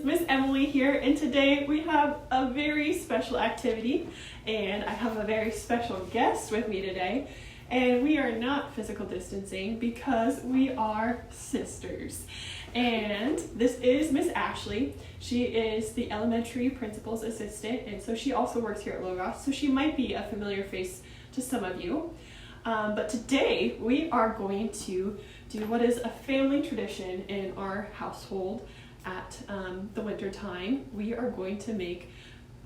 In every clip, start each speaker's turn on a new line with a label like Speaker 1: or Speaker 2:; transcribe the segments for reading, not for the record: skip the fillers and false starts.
Speaker 1: Miss Emily here, and today we have a very special activity, and I have a very special guest with me today, and we are not physical distancing because we are sisters. And this is Miss Ashley. She is the elementary principal's assistant, and so she also works here at Logos, so she might be a familiar face to some of you. But today we are going to do what is a family tradition in our household at the winter time. We are going to make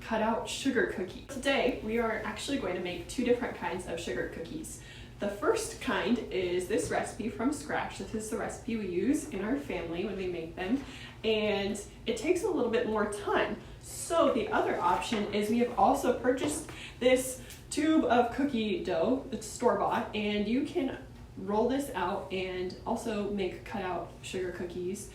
Speaker 1: cutout sugar cookies. Today we are actually going to make two different kinds of sugar cookies. The first kind is this recipe from scratch. This is the recipe we use in our family when we make them, and it takes a little bit more time. So the other option is we have also purchased this tube of cookie dough. It's store-bought, and you can roll this out and also make cutout sugar cookies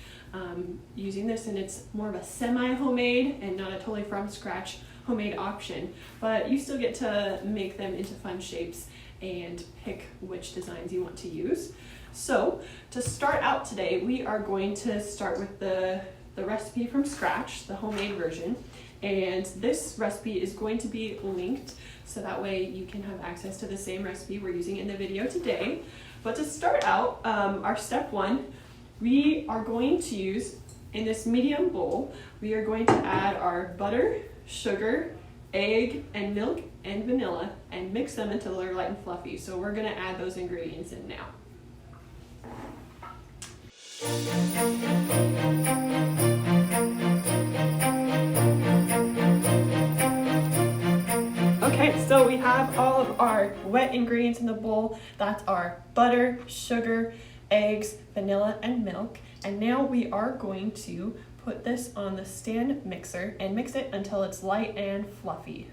Speaker 1: using this, and it's more of a semi-homemade and not a totally from scratch homemade option, but you still get to make them into fun shapes and pick which designs you want to use. So to start out today, we are going to start with the recipe from scratch, the homemade version, and this recipe is going to be linked so that way you can have access to the same recipe we're using in the video today. But to start out, our step one, we are going to use, in this medium bowl, we are going to add our butter, sugar, egg, and milk, and vanilla, and mix them until they're light and fluffy. So we're gonna add those ingredients in now. Okay, so we have all of our wet ingredients in the bowl. That's our butter, sugar, eggs, vanilla, and milk. And now we are going to put this on the stand mixer and mix it until it's light and fluffy.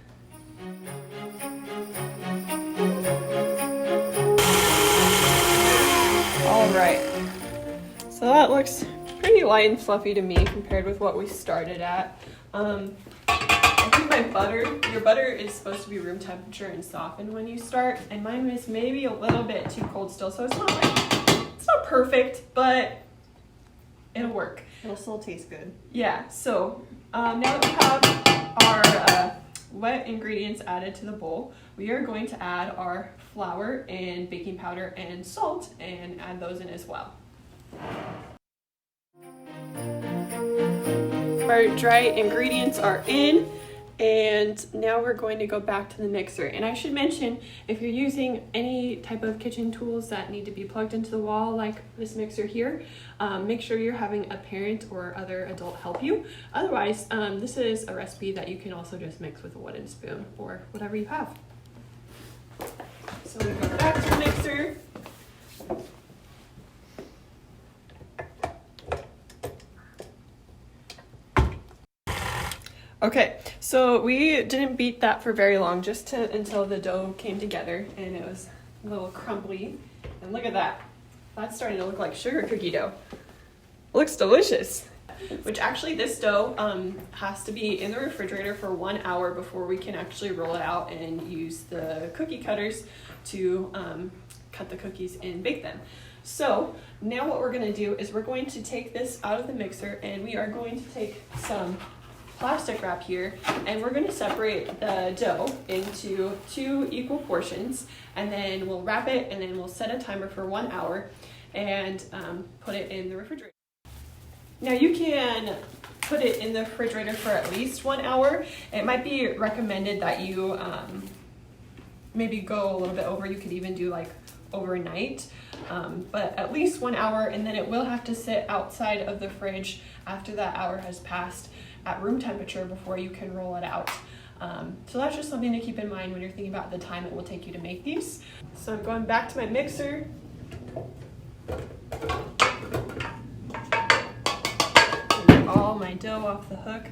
Speaker 1: All right, so that looks pretty light and fluffy to me compared with what we started at. I think your butter is supposed to be room temperature and soften when you start, and mine is maybe a little bit too cold still, so it's not perfect, but it'll work.
Speaker 2: It'll still taste good.
Speaker 1: Yeah, so now that we have our wet ingredients added to the bowl, we are going to add our flour and baking powder and salt and add those in as well. Our dry ingredients are in, and now we're going to go back to the mixer. And I should mention, if you're using any type of kitchen tools that need to be plugged into the wall like this mixer here, make sure you're having a parent or other adult help you. Otherwise, this is a recipe that you can also just mix with a wooden spoon or whatever you have. So we go back to the mixer. Okay, so we didn't beat that for very long, just until the dough came together and it was a little crumbly. And look at that. That's starting to look like sugar cookie dough. Looks delicious. Which actually this dough has to be in the refrigerator for 1 hour before we can actually roll it out and use the cookie cutters to cut the cookies and bake them. So now what we're going to do is we're going to take this out of the mixer, and we are going to take some plastic wrap here, and we're going to separate the dough into 2 equal portions, and then we'll wrap it, and then we'll set a timer for 1 hour and put it in the refrigerator. Now you can put it in the refrigerator for at least 1 hour. It might be recommended that you maybe go a little bit over. You could even do like overnight, but at least 1 hour, and then it will have to sit outside of the fridge after that hour has passed at room temperature before you can roll it out. So that's just something to keep in mind when you're thinking about the time it will take you to make these. So I'm going back to my mixer. Get all my dough off the hook.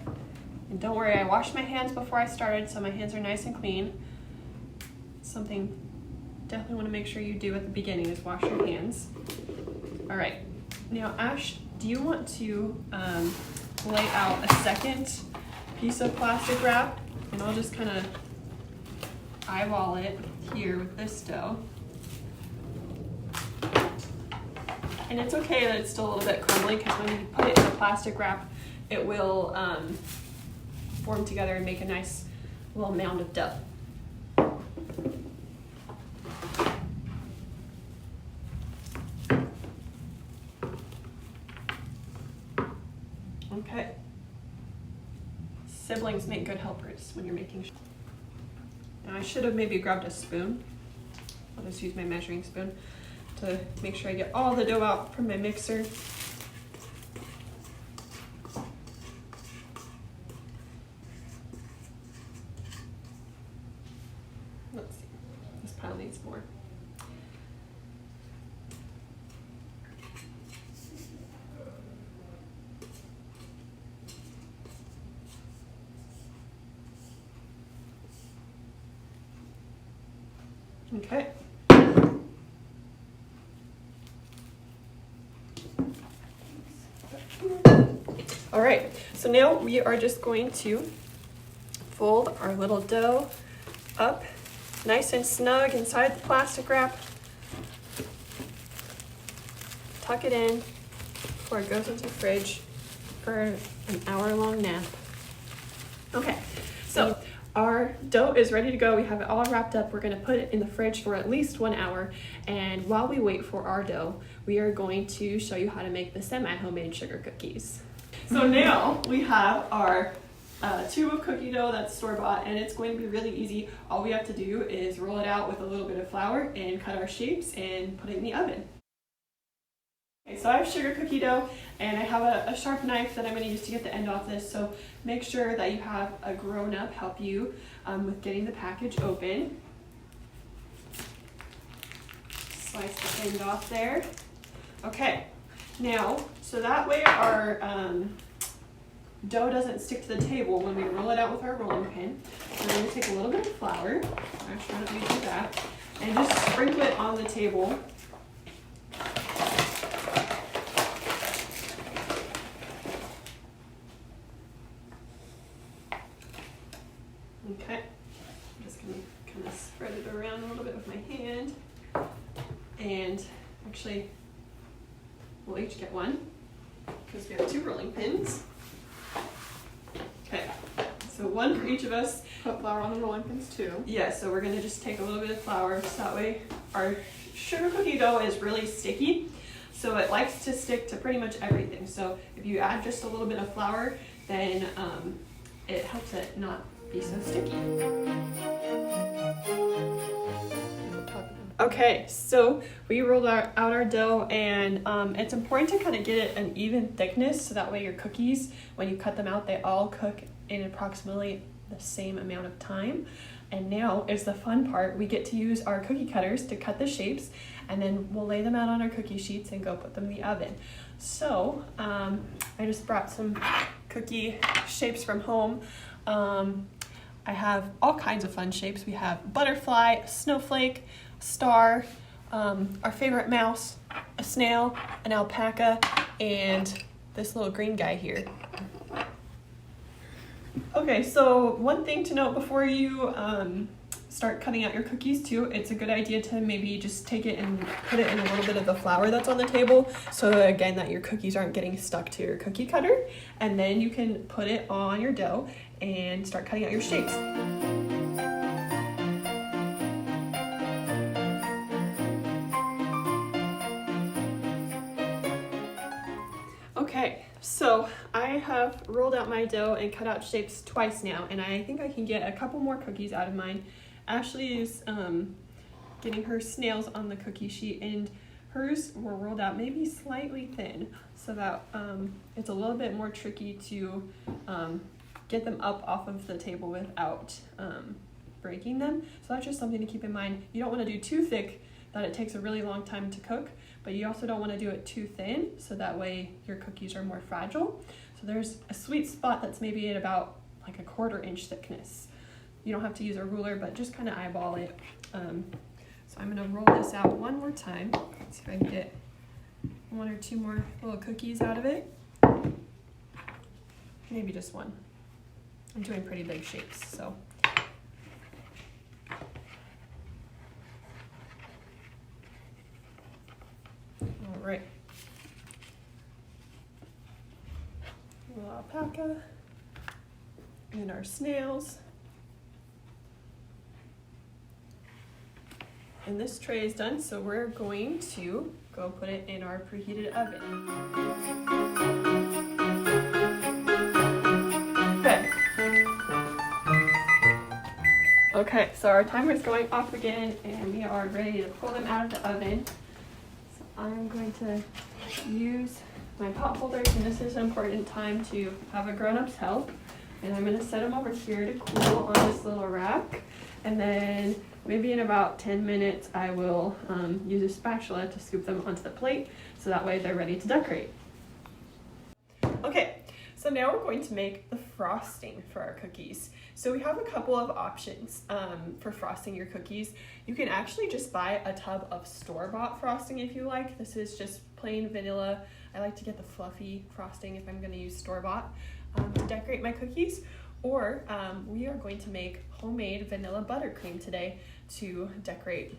Speaker 1: And don't worry, I washed my hands before I started, so my hands are nice and clean. Something definitely want to make sure you do at the beginning is wash your hands. All right, now Ash, do you want to lay out a second piece of plastic wrap? And I'll just kind of eyeball it here with this dough. And it's okay that it's still a little bit crumbly, because when you put it in the plastic wrap, it will form together and make a nice little mound of dough. Okay. Siblings make good helpers when you're making. Now I should have maybe grabbed a spoon. I'll just use my measuring spoon to make sure I get all the dough out from my mixer. Let's see, this pile needs more. Okay. All right, so now we are just going to fold our little dough up nice and snug inside the plastic wrap. Tuck it in before it goes into the fridge for an hour-long nap. Okay, so our dough is ready to go. We have it all wrapped up. We're gonna put it in the fridge for at least 1 hour. And while we wait for our dough, we are going to show you how to make the semi-homemade sugar cookies. So now we have our tube of cookie dough that's store-bought, and it's going to be really easy. All we have to do is roll it out with a little bit of flour and cut our shapes and put it in the oven. Okay, so I have sugar cookie dough, and I have a sharp knife that I'm going to use to get the end off this, so make sure that you have a grown-up help you with getting the package open. Slice the end off there. Okay, now, so that way our dough doesn't stick to the table when we roll it out with our rolling pin, we're going to take a little bit of flour, actually why don't we do that, and just sprinkle it on the table. Okay, I'm just going to kind of spread it around a little bit with my hand, and actually we'll each get one because we have 2 rolling pins. Okay, so one for each of us.
Speaker 2: Put flour on the rolling pins too.
Speaker 1: Yeah, so we're going to just take a little bit of flour so that way our sugar cookie dough is really sticky, so it likes to stick to pretty much everything. So if you add just a little bit of flour, then it helps it not be so sticky. Okay, so we rolled out our dough, and it's important to kind of get it an even thickness so that way your cookies, when you cut them out, they all cook in approximately the same amount of time. And now is the fun part. We get to use our cookie cutters to cut the shapes, and then we'll lay them out on our cookie sheets and go put them in the oven. So I just brought some cookie shapes from home. I have all kinds of fun shapes. We have butterfly, a snowflake, a star, our favorite mouse, a snail, an alpaca, and this little green guy here. Okay, so one thing to note before you start cutting out your cookies too, it's a good idea to maybe just take it and put it in a little bit of the flour that's on the table, so again that your cookies aren't getting stuck to your cookie cutter, and then you can put it on your dough and start cutting out your shapes. Okay, so I have rolled out my dough and cut out shapes twice now, and I think I can get a couple more cookies out of mine. Ashley is getting her snails on the cookie sheet, and hers were rolled out maybe slightly thin, so that it's a little bit more tricky to get them up off of the table without breaking them. So that's just something to keep in mind. You don't want to do too thick that it takes a really long time to cook, but you also don't want to do it too thin, so that way your cookies are more fragile. So there's a sweet spot that's maybe at about like a 1/4 inch thickness. You don't have to use a ruler, but just kind of eyeball it. So I'm gonna roll this out one more time. Let's see if I can get 1 or 2 more little cookies out of it. Maybe just one. I'm doing pretty big shapes, so. All right. Little alpaca and our snails. And this tray is done, so we're going to go put it in our preheated oven. Okay, so our timer is going off again and we are ready to pull them out of the oven. So I'm going to use my pot holders, and this is an important time to have a grown-up's help. And I'm going to set them over here to cool on this little rack. And then maybe in about 10 minutes I will use a spatula to scoop them onto the plate so that way they're ready to decorate. Okay, so now we're going to make the frosting for our cookies. So we have a couple of options for frosting your cookies. You can actually just buy a tub of store-bought frosting if you like. This is just plain vanilla. I like to get the fluffy frosting if I'm going to use store-bought to decorate my cookies. Or we are going to make homemade vanilla buttercream today to decorate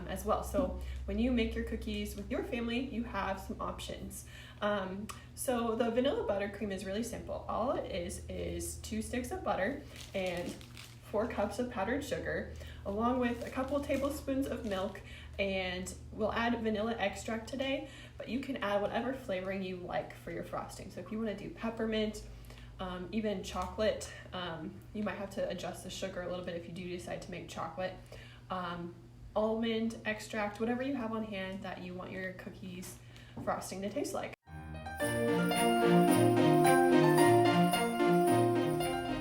Speaker 1: as well. So when you make your cookies with your family, you have some options. So the vanilla buttercream is really simple. All it is 2 sticks of butter and 4 cups of powdered sugar, along with a couple tablespoons of milk, and we'll add vanilla extract today, but you can add whatever flavoring you like for your frosting. So if you want to do peppermint, even chocolate, you might have to adjust the sugar a little bit if you do decide to make chocolate. Almond extract, whatever you have on hand that you want your cookies frosting to taste like.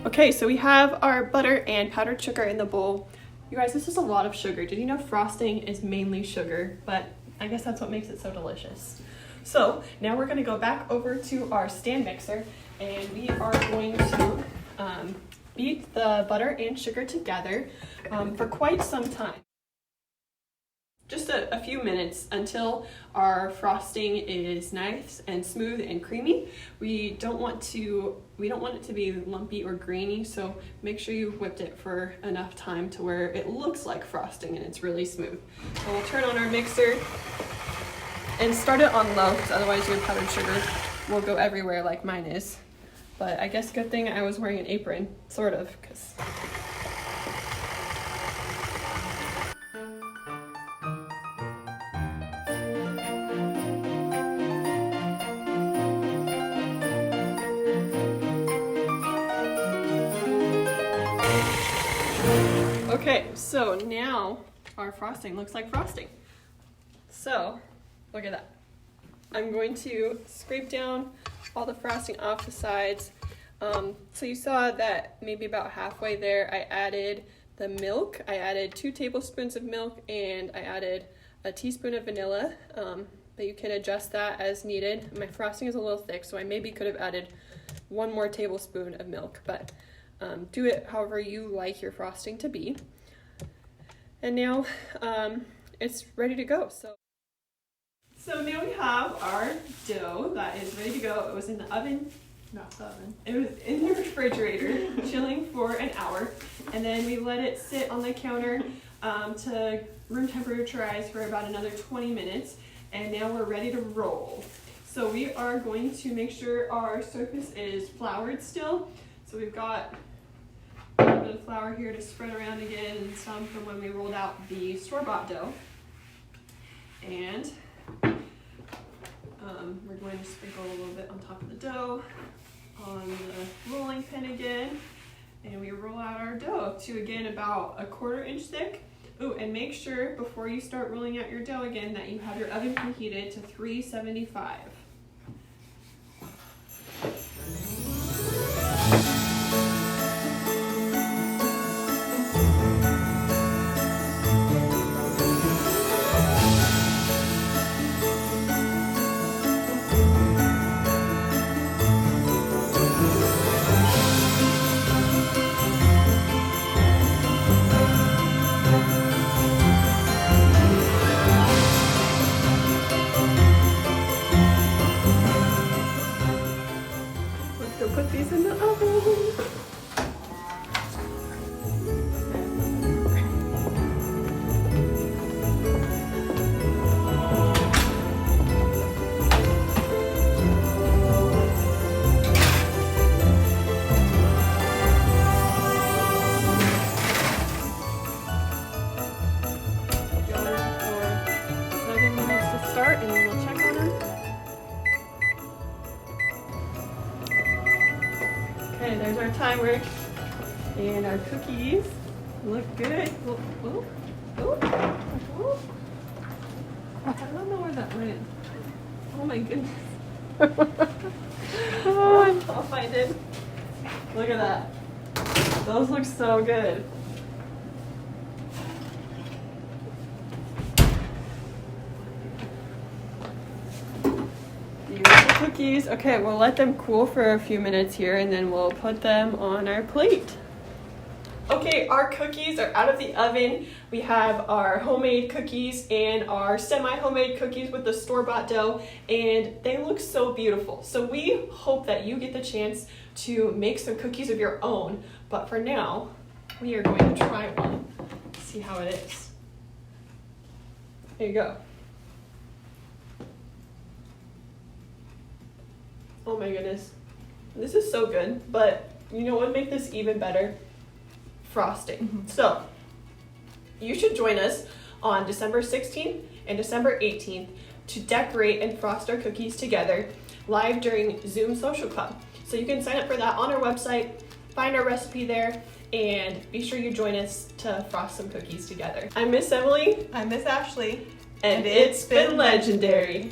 Speaker 1: Okay, so we have our butter and powdered sugar in the bowl. You guys, this is a lot of sugar. Did you know frosting is mainly sugar? But I guess that's what makes it so delicious. So now we're going to go back over to our stand mixer, and we are going to beat the butter and sugar together for quite some time. Just a few minutes until our frosting is nice and smooth and creamy. We don't want it to be lumpy or grainy, so make sure you whipped it for enough time to where it looks like frosting and it's really smooth. So we'll turn on our mixer and start it on low, because otherwise your powdered sugar will go everywhere like mine is. But I guess good thing I was wearing an apron, sort of, because okay, so now our frosting looks like frosting. So, look at that. I'm going to scrape down all the frosting off the sides. So you saw that maybe about halfway there I added the milk. I added 2 tablespoons of milk and I added a teaspoon of vanilla, but you can adjust that as needed. My frosting is a little thick, so I maybe could have added 1 more tablespoon of milk, but do it however you like your frosting to be. And now it's ready to go. So now we have our dough that is ready to go. It was in the oven.
Speaker 2: Not the oven.
Speaker 1: It was in the refrigerator, chilling for an hour. And then we let it sit on the counter to room temperaturize for about another 20 minutes. And now we're ready to roll. So we are going to make sure our surface is floured still. So we've got a little bit of flour here to spread around again, and some from when we rolled out the store-bought dough. And we're going to sprinkle a little bit on top of the dough, on the rolling pin again, and we roll out our dough to, again, about 1/4 inch thick. Ooh, and make sure before you start rolling out your dough again that you have your oven preheated to 375. timer. And our cookies look good. Ooh, ooh, ooh, ooh. I don't know where that went. Oh my goodness. Oh, I'll find it. Look at that. Those look so good. Beautiful cookies. Okay, we'll let them cool for a few minutes here and then we'll put them on our plate. Okay, our cookies are out of the oven. We have our homemade cookies and our semi-homemade cookies with the store-bought dough, and they look so beautiful. So we hope that you get the chance to make some cookies of your own, but for now, we are going to try one, see how it is. There you go. Oh my goodness. This is so good, but you know what would make this even better? Frosting. So you should join us on December 16th and December 18th to decorate and frost our cookies together live during Zoom Social Club. So you can sign up for that on our website, find our recipe there, and be sure you join us to frost some cookies together. I'm Miss Emily.
Speaker 2: I'm Miss Ashley.
Speaker 1: And it's been legendary.